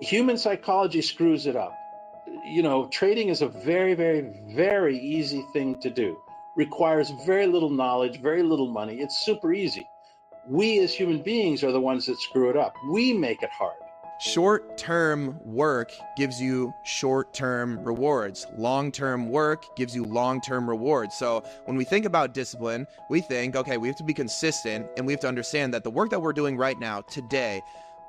Human psychology screws it up. You know, trading is a very, very, very easy thing to do. Requires very little knowledge, very little money. It's super easy. We as human beings are the ones that screw it up. We make it hard. Short-term work gives you short-term rewards. Long-term work gives you long-term rewards. So when we think about discipline, we think, okay, we have to be consistent, and we have to understand that the work that we're doing right now, today,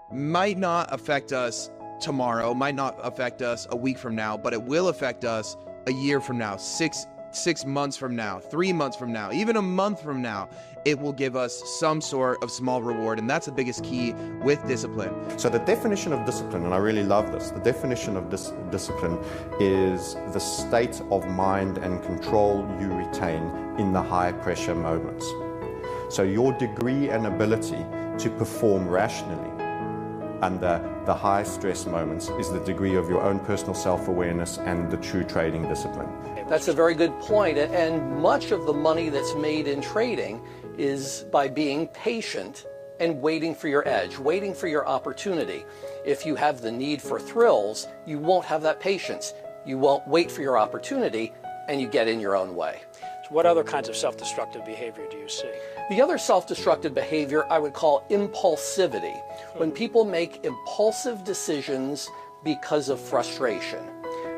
might not affect us tomorrow, might not affect us a week from now, but it will affect us a year from now, six months from now, 3 months from now, even a month from now. It will give us some sort of small reward, and that's the biggest key with discipline. So the definition of discipline, and I really love this, the definition of discipline is the state of mind and control you retain in the high pressure moments. So your degree and ability to perform rationally under the high stress moments is the degree of your own personal self-awareness and the true trading discipline. That's a very good point, and much of the money that's made in trading is by being patient and waiting for your edge, waiting for your opportunity. If you have the need for thrills, you won't have that patience. You won't wait for your opportunity, and you get in your own way. So what other kinds of self-destructive behavior do you see? The other self-destructive behavior I would call impulsivity. When people make impulsive decisions because of frustration.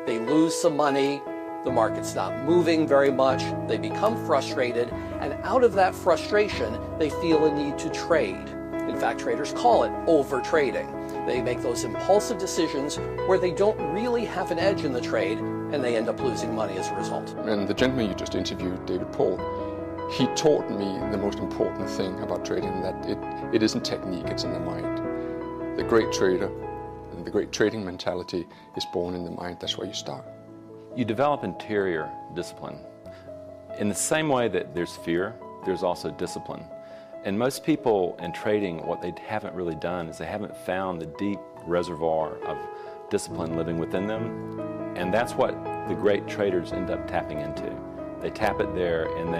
They lose some money, the market's not moving very much, they become frustrated, and out of that frustration, they feel a need to trade. In fact, traders call it over-trading. They make those impulsive decisions where they don't really have an edge in the trade, and they end up losing money as a result. And the gentleman you just interviewed, David Paul, he taught me the most important thing about trading, that it isn't technique, it's in the mind. The great trader and the great trading mentality is born in the mind. That's where you start. You develop interior discipline. In the same way that there's fear, there's also discipline. And most people in trading, what they haven't really done is they haven't found the deep reservoir of discipline living within them. And that's what the great traders end up tapping into. They tap it there, and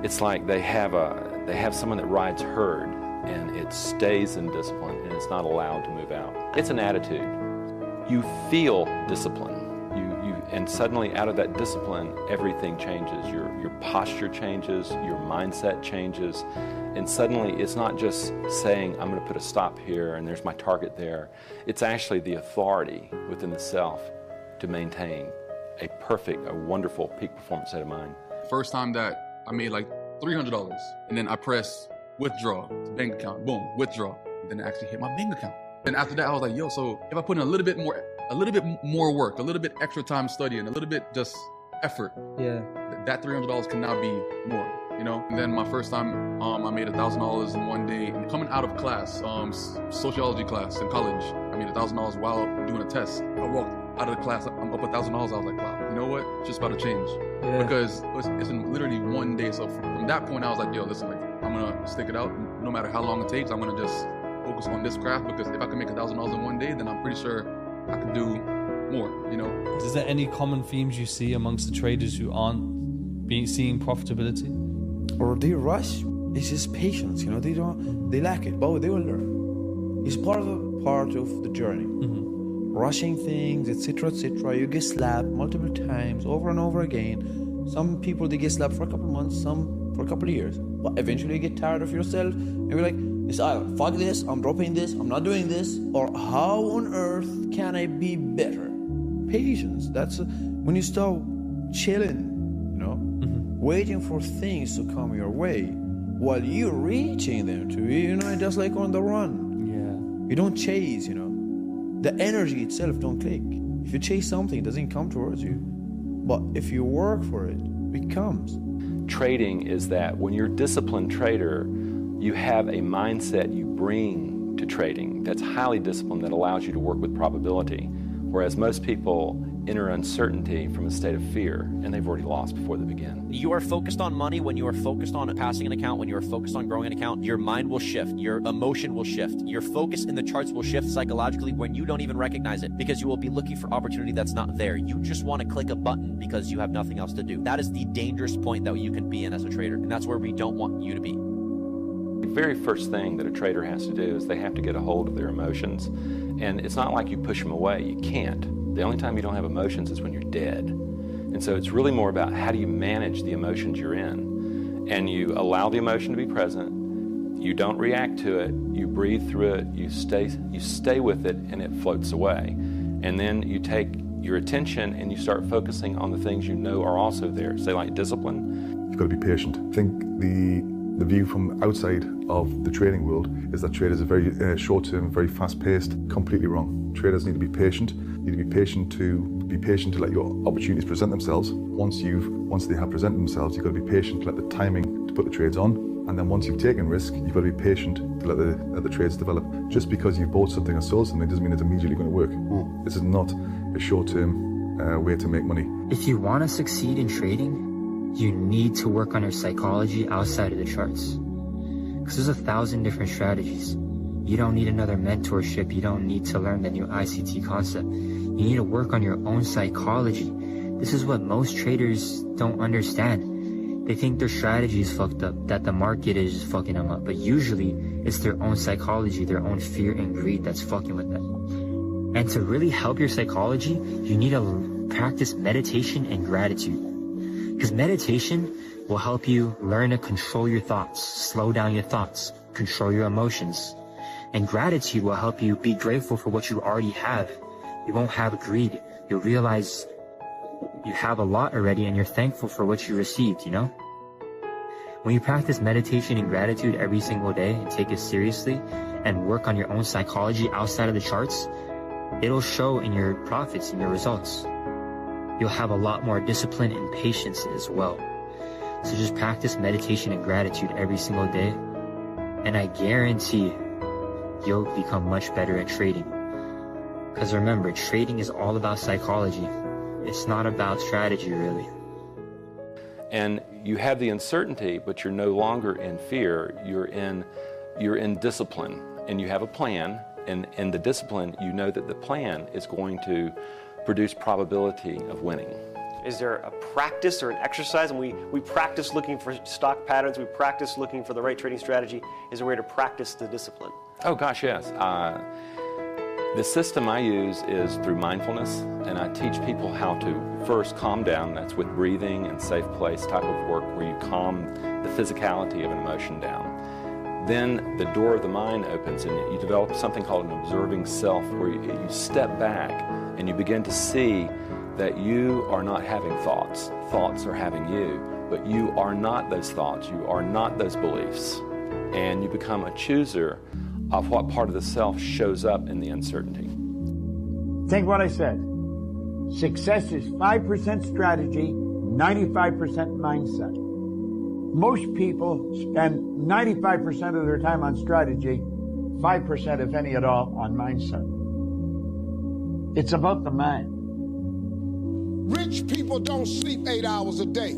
it's like they have someone that rides herd, and it stays in discipline, and it's not allowed to move out. It's an attitude. You feel discipline. And suddenly out of that discipline, everything changes. Your posture changes, your mindset changes, and suddenly it's not just saying, I'm going to put a stop here and there's my target there. It's actually the authority within the self to maintain a perfect, a wonderful peak performance state of mind. First time that I made like $300, and then I pressed withdraw to bank account, boom, withdraw, and then it actually hit my bank account. And after that, I was like, yo, so if I put in a little bit more work, a little bit extra time studying, a little bit just effort, yeah, that $300 can now be more, you know? And then my first time, I made $1,000 in one day. And coming out of class, sociology class in college, I made $1,000 while doing a test. I walked out of the class, I'm up $1,000. I was like, wow, you know what? It's just about to change. Yeah. Because it's in literally one day. So from that point, I was like, yo, listen, like, I'm gonna stick it out. No matter how long it takes, I'm gonna just focus on this craft, because if I can make $1,000 in one day, then I'm pretty sure I can do more, you know. Is there any common themes you see amongst the traders who aren't seeing profitability? Or they rush. It's just patience, you know. They lack it, but they will learn. It's part of the journey. Mm-hmm. Rushing things, etc., etc. You get slapped multiple times, over and over again. Some people, they get slapped for a couple of months, some for a couple of years. But eventually you get tired of yourself, and you're like, it's either fuck this, I'm dropping this, I'm not doing this, or how on earth can I be better? Patience. That's when you start chilling, you know, waiting for things to come your way while you're reaching them to, you know, just like on the run. Yeah. You don't chase, you know. The energy itself don't click. If you chase something, it doesn't come towards you. But if you work for it, it comes. Trading is that when you're a disciplined trader, you have a mindset you bring to trading that's highly disciplined, that allows you to work with probability, whereas most people enter uncertainty from a state of fear, and they've already lost before they begin. You are focused on money when you are focused on passing an account, when you are focused on growing an account, your mind will shift, your emotion will shift, your focus in the charts will shift psychologically when you don't even recognize it, because you will be looking for opportunity that's not there. You just want to click a button because you have nothing else to do. That is the dangerous point that you can be in as a trader, and that's where we don't want you to be. very first thing that a trader has to do is they have to get a hold of their emotions. And it's not like you push them away. You can't. The only time you don't have emotions is when you're dead. And so it's really more about how do you manage the emotions you're in. And you allow the emotion to be present. You don't react to it. You breathe through it. You stay with it, and it floats away. And then you take your attention and you start focusing on the things you know are also there. Say like discipline. You've got to be patient. I think the view from outside of the trading world is that traders are very short-term, very fast-paced. Completely wrong. Traders need to be patient. You need to be patient to let your opportunities present themselves. Once they have presented themselves, you've got to be patient to let the timing to put the trades on. And then once you've taken risk, you've got to be patient to let the trades develop. Just because you've bought something or sold something doesn't mean it's immediately going to work. This is not a short-term way to make money. If you want to succeed in trading, you need to work on your psychology outside of the charts. Because there's 1,000 different strategies. You don't need another mentorship. You don't need to learn the new ICT concept. You need to work on your own psychology. This is what most traders don't understand. They think their strategy is fucked up, that the market is fucking them up. But usually, it's their own psychology, their own fear and greed that's fucking with them. And to really help your psychology, you need to practice meditation and gratitude. Because meditation will help you learn to control your thoughts, slow down your thoughts, control your emotions. And gratitude will help you be grateful for what you already have. You won't have greed. You'll realize you have a lot already and you're thankful for what you received, you know? When you practice meditation and gratitude every single day and take it seriously and work on your own psychology outside of the charts, it'll show in your profits and your results. You'll have a lot more discipline and patience as well. So just practice meditation and gratitude every single day, and I guarantee you'll become much better at trading. Because remember, trading is all about psychology. It's not about strategy, really. And you have the uncertainty, but you're no longer in fear. You're in discipline, and you have a plan. And in the discipline, you know that the plan is going to produce probability of winning. Is there a practice or an exercise? And we practice looking for stock patterns. We practice looking for the right trading strategy. Is there a way to practice the discipline? Oh gosh, yes. The system I use is through mindfulness, and I teach people how to first calm down. That's with breathing and safe place type of work where you calm the physicality of an emotion down. Then the door of the mind opens and you develop something called an observing self, where you step back and you begin to see that you are not having thoughts. Thoughts are having you, but you are not those thoughts. You are not those beliefs. And you become a chooser of what part of the self shows up in the uncertainty. Think what I said. Success is 5% strategy, 95% mindset. Most people spend 95% of their time on strategy, 5%, if any at all, on mindset. It's about the mind. Rich people don't sleep 8 hours a day.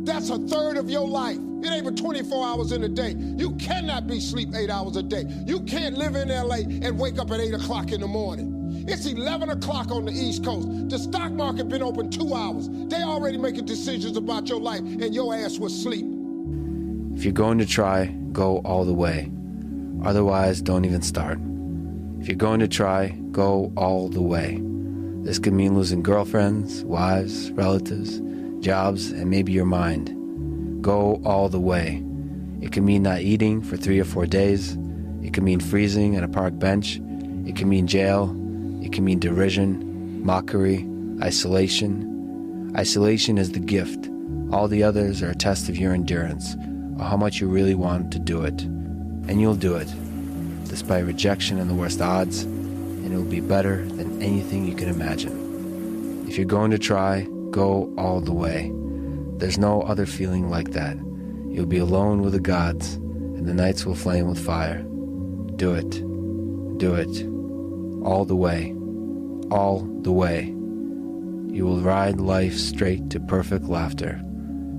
That's a third of your life. It ain't but 24 hours in a day. You cannot be asleep 8 hours a day. You can't live in LA and wake up at 8 o'clock in the morning. It's 11 o'clock on the East Coast. The stock market been open 2 hours. They already making decisions about your life, and your ass was asleep. If you're going to try, go all the way. Otherwise, don't even start. If you're going to try, go all the way. This could mean losing girlfriends, wives, relatives, jobs, and maybe your mind. Go all the way. It can mean not eating for 3 or 4 days. It can mean freezing at a park bench. It can mean jail. It can mean derision, mockery, isolation. Isolation is the gift. All the others are a test of your endurance, or how much you really want to do it. And you'll do it, despite rejection and the worst odds, and it will be better than anything you can imagine. If you're going to try, go all the way. There's no other feeling like that. You'll be alone with the gods, and the nights will flame with fire. Do it. Do it. All the way. All the way. You will ride life straight to perfect laughter.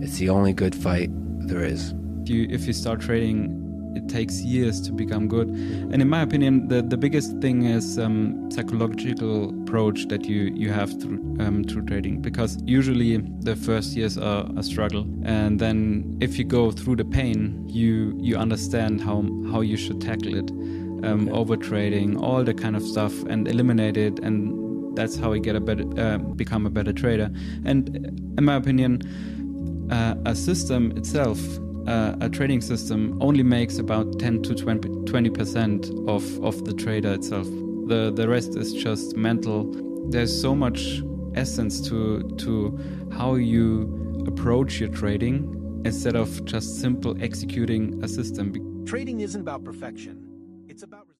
It's the only good fight there is. If you start trading it takes years to become good. And in my opinion, the biggest thing is psychological approach that you have through trading, because usually the first years are a struggle, and then if you go through the pain, you understand how you should tackle it, over trading, all the kind of stuff, and eliminate it, and that's how you get become a better trader. And in my opinion, a system itself, a trading system, only makes about 10 to 20% of the trader itself. The rest is just mental. There's so much essence to how you approach your trading instead of just simple executing a system. Trading isn't about perfection. It's about